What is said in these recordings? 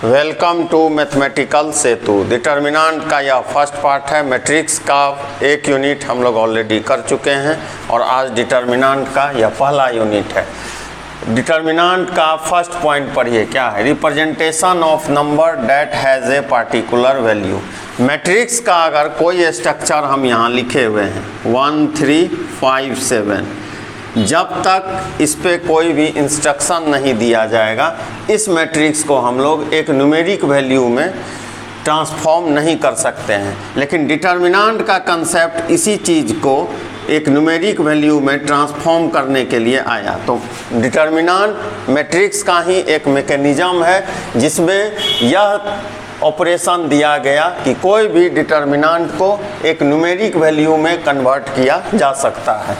Welcome to mathematical Setu. Determinant का यह first part है। मैट्रिक्स का एक यूनिट हम लोग ऑलरेडी कर चुके हैं और आज डिटर्मिनेंट का यह पहला यूनिट है। डिटर्मिनेंट का फर्स्ट पॉइंट पढ़िए, क्या है? Representation of number that has a particular value. Matrix का अगर कोई स्ट्रक्चर हम यहाँ लिखे हुए हैं 1 3 5 7, जब तक इस पे कोई भी इंस्ट्रक्शन नहीं दिया जाएगा इस मैट्रिक्स को हम लोग एक न्यूमेरिक वैल्यू में ट्रांसफॉर्म नहीं कर सकते हैं। लेकिन डिटर्मिनेंट का कंसेप्ट इसी चीज़ को एक न्यूमेरिक वैल्यू में ट्रांसफॉर्म करने के लिए आया। तो डिटर्मिनेंट मैट्रिक्स का ही एक मैकेनिज़्म है जिसमें यह ऑपरेशन दिया गया कि कोई भी डिटर्मिनेंट को एक न्यूमेरिक वैल्यू में कन्वर्ट किया जा सकता है।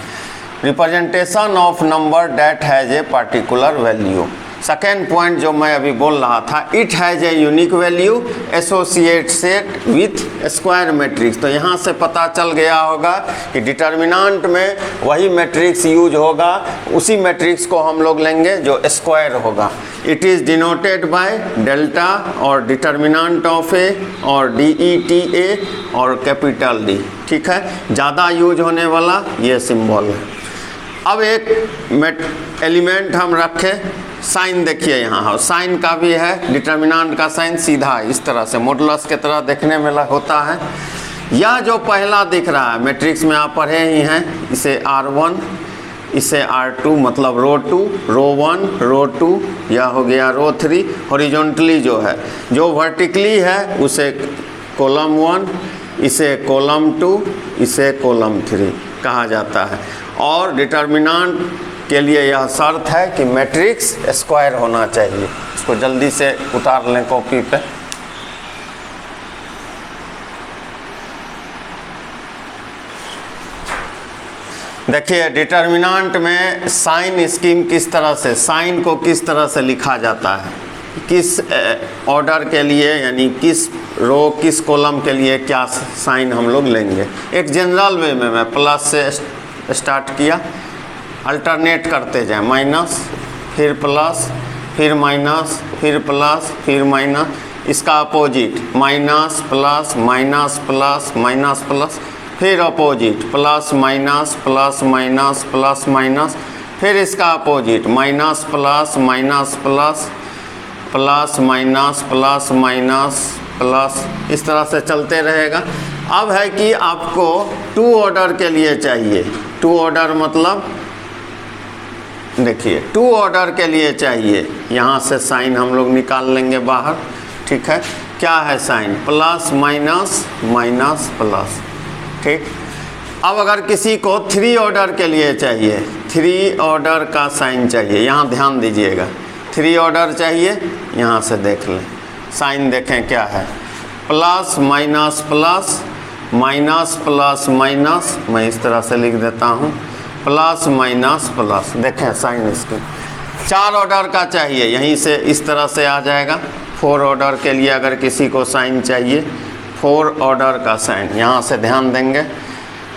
Representation of number that has a particular value. Second point जो मैं अभी बोल रहा था, it has a unique value associate set with square matrix. तो यहाँ से पता चल गया होगा कि डिटर्मिनेंट में वही मैट्रिक्स यूज होगा, उसी मैट्रिक्स को हम लोग लेंगे जो स्क्वायर होगा। It is denoted by delta और डिटर्मिनेंट ऑफ ए और DETA और कैपिटल D। ठीक है, ज़्यादा यूज होने वाला ये सिंबल है। अब एक एलिमेंट हम रखें, साइन देखिए यहाँ, साइन का भी है। डिटर्मिनेंट का साइन सीधा इस तरह से मॉडुलस के तरह देखने में होता है। यह जो पहला दिख रहा है मैट्रिक्स में आप पढ़े ही हैं, इसे R1, इसे R2 मतलब रो 2, रो 1, रो 2, यह हो गया रो 3। हॉरिजॉन्टली जो है, जो वर्टिकली है उसे कॉलम 1, इसे कॉलम 2, इसे कॉलम 3 कहा जाता है। और डिटर्मिनेंट के लिए यह शर्त है कि मैट्रिक्स स्क्वायर होना चाहिए। इसको जल्दी से उतार लें कॉपी पे। देखिए डिटर्मिनेंट में साइन स्कीम किस तरह से, साइन को किस तरह से लिखा जाता है, किस ऑर्डर के लिए, यानी किस रो किस कॉलम के लिए क्या साइन हम लोग लेंगे। एक जनरल वे में मैं प्लस से स्टार्ट किया, अल्टरनेट करते जाएं, माइनस फिर प्लस फिर माइनस फिर प्लस फिर माइनस। इसका opposite minus plus minus plus minus plus, फिर opposite plus minus plus minus plus minus, फिर इसका opposite minus plus minus plus plus minus plus minus plus, इस तरह से चलते रहेगा। अब है कि आपको 2 ऑर्डर के लिए चाहिए। 2 ऑर्डर मतलब देखिए 2 ऑर्डर के लिए चाहिए, यहाँ से साइन हम लोग निकाल लेंगे बाहर। ठीक है, क्या है sign? Plus minus minus plus. ठीक, अब अगर किसी को 3 ऑर्डर के लिए चाहिए, 3 ऑर्डर का साइन चाहिए, यहाँ ध्यान दीजिएगा, 3 ऑर्डर चाहिए, यहाँ से देख लें साइन, देखें क्या है, plus minus plus minus plus minus, मैं इस तरह से लिख देता हूँ, प्लस माइनस प्लस। देखें साइन इसके 4 ऑर्डर का चाहिए, यहीं से इस तरह से आ जाएगा। 4 ऑर्डर के लिए अगर किसी को साइन चाहिए, 4 ऑर्डर का साइन, यहाँ से ध्यान देंगे।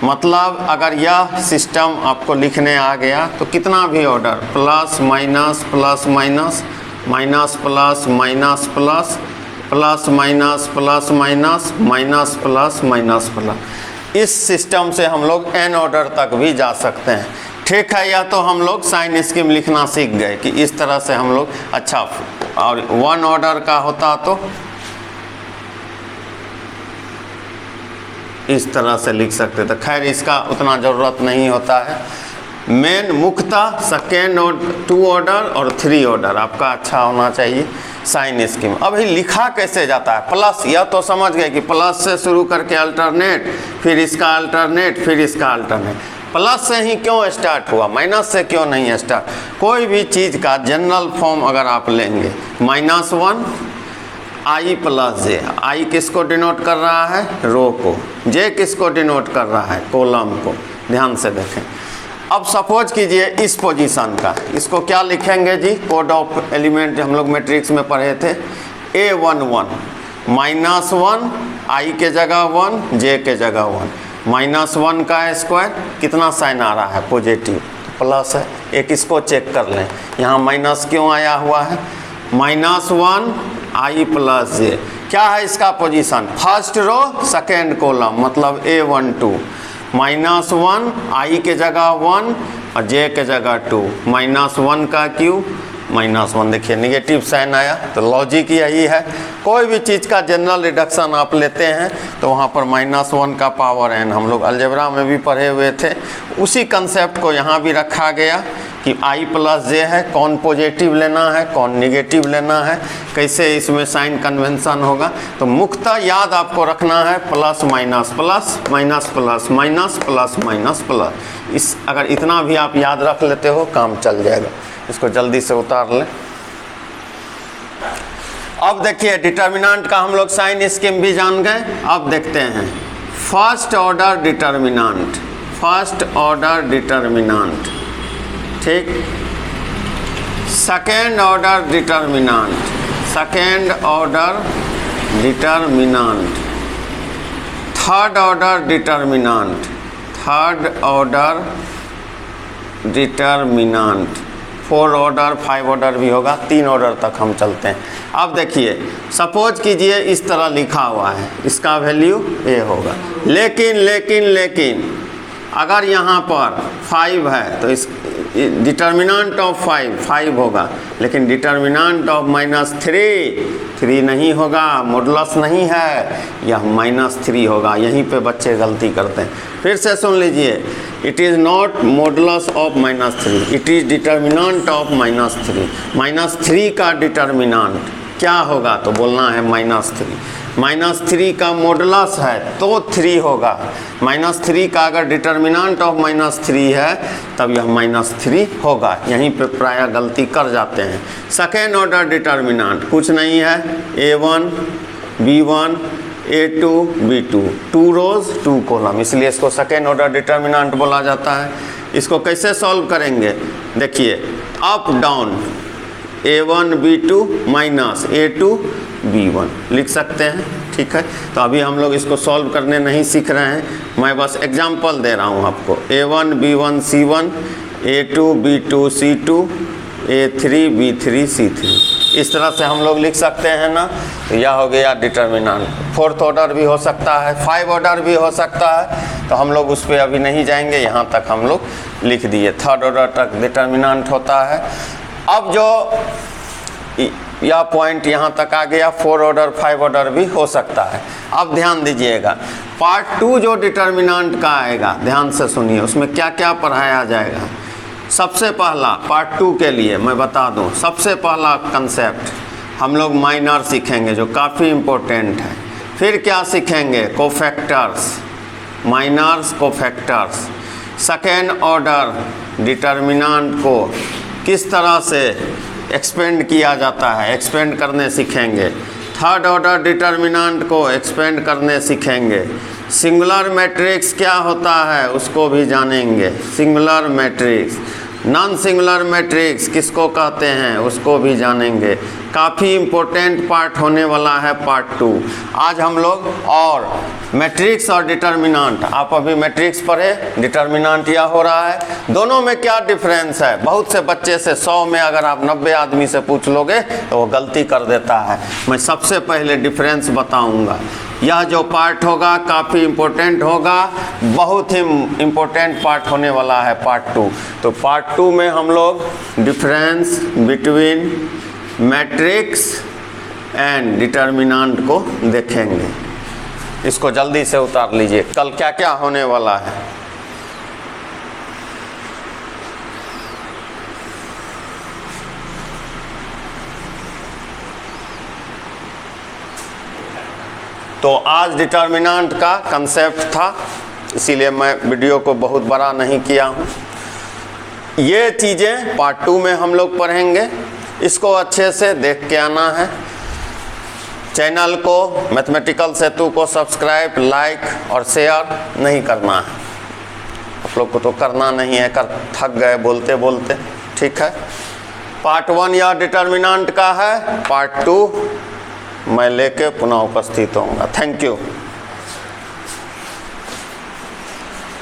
मतलब अगर यह सिस्टम आपको लिखने आ गया तो कितना भी order, plus minus plus minus minus plus minus plus plus minus plus minus minus plus minus plus, इस सिस्टम से हम लोग n ऑर्डर तक भी जा सकते हैं। ठीक है, या तो हम लोग साइन स्कीम लिखना सीख गए कि इस तरह से हम लोग, अच्छा, और 1 ऑर्डर का होता तो इस तरह से लिख सकते थे। खैर इसका उतना ज़रूरत नहीं होता है। मेन मुख्यतः सेकेंड और 2 ऑर्डर और 3 ऑर्डर आपका अच्छा होना चाहिए साइन स्कीम। अभी लिखा कैसे जाता है? प्लस, यह तो समझ गए कि प्लस से शुरू करके अल्टरनेट, फिर इसका अल्टरनेट, फिर इसका अल्टरनेट। प्लस से ही क्यों स्टार्ट हुआ, माइनस से क्यों नहीं स्टार्ट? कोई भी चीज़ का जनरल फॉर्म अगर आप लेंगे, -1 I प्लस J, I किसको डिनोट कर रहा है? रो को। J किसको डिनोट कर रहा है? कॉलम को। ध्यान से देखें। अब सपोज कीजिए इस पोजीशन का, इसको क्या लिखेंगे जी? कोड ऑफ एलिमेंट हम लोग मैट्रिक्स में पढ़े थे, A11 -1 I के जगह 1, J के जगह 1, -1 का स्क्वायर, कितना साइन आ रहा है? पॉजिटिव, प्लस है। एक इसको चेक कर लें, यहाँ माइनस क्यों आया हुआ है? -1 i प्लस जे। क्या है इसका position? First row second column, मतलब A12 -1 i के जगह 1 और j के जगह 2, -1 का क्यूब -1। देखिए निगेटिव साइन आया, तो लॉजिक यही है। कोई भी चीज़ का जनरल रिडक्शन आप लेते हैं तो वहाँ पर -1 का पावर n, हम लोग अलजेब्रा में भी पढ़े हुए थे। उसी कंसेप्ट को यहाँ भी रखा गया कि i प्लस जे है, कौन पॉजिटिव लेना है कौन निगेटिव लेना है, कैसे इसमें साइन कन्वेंशन होगा। तो मुख्यतः याद आपको रखना है plus minus plus minus plus minus plus minus plus. इस अगर इतना भी आप याद रख लेते हो काम चल जाएगा। इसको जल्दी से उतार लें। अब देखिए डिटर्मिनेंट का हम लोग साइन स्कीम भी जान गए। अब देखते हैं first order determinant, first order determinant, ठीक। Second order determinant, second order determinant, third order determinant, third order determinant, 4 order 5 order भी होगा, 3 ऑर्डर तक हम चलते हैं। अब देखिए सपोज कीजिए इस तरह लिखा हुआ है, इसका वैल्यू a होगा, लेकिन लेकिन लेकिन अगर यहाँ पर 5 है तो इस डिटर्मिनेंट ऑफ 5 होगा, लेकिन डिटर्मिनेंट ऑफ -3 नहीं होगा, मॉडुलस नहीं है, यह -3 होगा। यहीं पे बच्चे गलती करते हैं। फिर से सुन लीजिए, it is not modulus of -3, it is determinant of -3। -3 का डिटर्मिनेंट क्या होगा? तो बोलना है -3। -3 का मॉडुलस है तो 3 होगा। -3 का अगर डिटर्मिनेंट ऑफ -3 है तब यह -3 होगा। यहीं पे प्रायः गलती कर जाते हैं। सेकेंड ऑर्डर डिटर्मिनेंट कुछ नहीं है, A1 B1 A2 B2, 2 रोज 2 कॉलम, इसलिए इसको सेकेंड ऑर्डर डिटर्मिनेंट बोला जाता है। इसको कैसे सॉल्व करेंगे? देखिए up down A1 B2 minus A2 B1 लिख सकते हैं, ठीक है। तो अभी हम लोग इसको सॉल्व करने नहीं सीख रहे हैं, मैं बस एग्जांपल दे रहा हूँ आपको। A1 B1 C1, A2 B2 C2, A3 B3 C3, इस तरह से हम लोग लिख सकते हैं ना। तो यह हो गया डिटर्मिनेंट। 4th ऑर्डर भी हो सकता है, 5 ऑर्डर भी हो सकता है, तो हम लोग उस पर अभी नहीं जाएंगे, यहाँ तक हम लोग लिख दिए। 3rd ऑर्डर तक डिटर्मिनेंट होता है। अब जो यह पॉइंट यहाँ तक आ गया, 4 ऑर्डर 5 ऑर्डर भी हो सकता है। अब ध्यान दीजिएगा, पार्ट 2 जो डिटर्मिनेंट का आएगा, ध्यान से सुनिए, उसमें क्या क्या पढ़ाया जाएगा। सबसे पहला पार्ट 2 के लिए मैं बता दूं, सबसे पहला कंसेप्ट हम लोग माइनर सीखेंगे जो काफ़ी इम्पोर्टेंट है। फिर क्या सीखेंगे? Cofactors, minors cofactors. Second order determinant को किस तरह से एक्सपेंड किया जाता है, एक्सपेंड करने सीखेंगे। थर्ड ऑर्डर डिटर्मिनेंट को एक्सपेंड करने सीखेंगे। सिंगुलर मैट्रिक्स क्या होता है उसको भी जानेंगे, singular matrix. Non singular matrix किसको कहते हैं उसको भी जानेंगे। काफ़ी इम्पोर्टेंट पार्ट होने वाला है पार्ट 2 आज हम लोग। और मैट्रिक्स और डिटर्मिनेंट, आप अभी मैट्रिक्स पढ़े, डिटर्मिनेंट यह हो रहा है, दोनों में क्या डिफरेंस है। बहुत से बच्चे से 100 में अगर आप 90 आदमी से पूछ लोगे तो वो गलती कर देता है। मैं सबसे पहले डिफरेंस बताऊंगा। यह जो पार्ट होगा काफ़ी इम्पोर्टेंट होगा, बहुत ही इम्पोर्टेंट पार्ट होने वाला है पार्ट 2। तो पार्ट 2 में हम लोग difference between matrix and determinant को देखेंगे। इसको जल्दी से उतार लीजिए, कल क्या क्या होने वाला है। तो आज डिटर्मिनेंट का कंसेप्ट था, इसीलिए मैं वीडियो को बहुत बड़ा नहीं किया हूँ। ये चीज़ें पार्ट 2 में हम लोग पढ़ेंगे, इसको अच्छे से देख के आना है। चैनल को मैथमेटिकल सेतु को सब्सक्राइब, लाइक और शेयर नहीं करना है। आप लोग को तो करना नहीं है, कर थक गए बोलते बोलते, ठीक है। पार्ट 1 यह डिटर्मिनेंट का है, पार्ट 2 मैं लेके पुनः उपस्थित होऊंगा। Thank you.